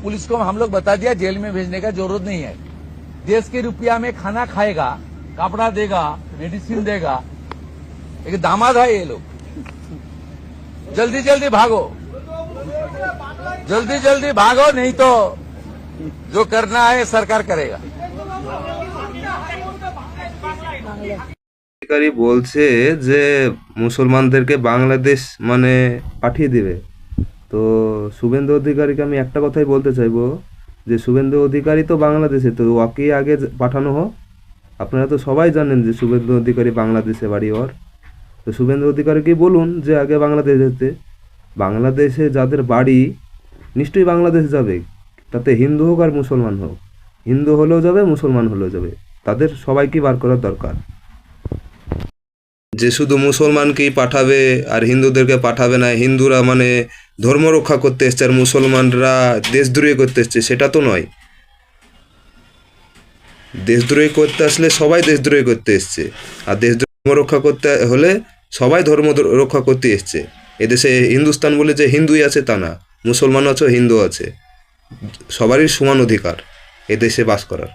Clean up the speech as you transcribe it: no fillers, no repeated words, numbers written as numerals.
Police को हम लोग बता दिया जेल में भेजने का जरूरत नहीं है। देश के रुपया में खाना खाएगा, कपड़ा देगा, मेडिसिन देगा। एक दामाद है ये लोग। जल्दी जल्दी भागो, जल्दी जल्दी भागो, नहीं तो जो करना है सरकार करेगा। अधिकारी বলছে যে মুসলমানদেরকে বাংলাদেশ মানে পাঠিয়ে দিবে। তো শুভেন্দু অধিকারীকে আমি একটা কথাই বলতে চাইবো যে শুভেন্দু অধিকারী তো বাংলাদেশে, তো ওকে আগে পাঠানো হোক। আপনারা তো সবাই জানেন যে শুভেন্দু অধিকারী বাংলাদেশে বাড়ি ওর। তো শুভেন্দু অধিকারীকে বলুন যে আগে বাংলাদেশ যেতে। বাংলাদেশে যাদের বাড়ি নিশ্চয়ই বাংলাদেশ যাবে, তাতে হিন্দু হোক আর মুসলমান হোক। হিন্দু হলেও যাবে, মুসলমান হলেও যাবে, তাদের সবাইকে বার করার দরকার। যে শুধু মুসলমানকেই পাঠাবে আর হিন্দুদেরকে পাঠাবে না, হিন্দুরা মানে ধর্ম রক্ষা করতে এসছে আর মুসলমানরা দেশদ্রোহী করতে এসছে, সেটা তো নয়। দেশদ্রোহী করতে আসলে সবাই দেশদ্রোহী করতে এসছে, আর ধর্ম রক্ষা করতে হলে সবাই ধর্ম রক্ষা করতে এসছে। এদেশে হিন্দুস্তান বলে যে হিন্দুই আছে তা না, মুসলমান আছে, হিন্দু আছে, সবারই সমান অধিকার এদেশে বাস করার।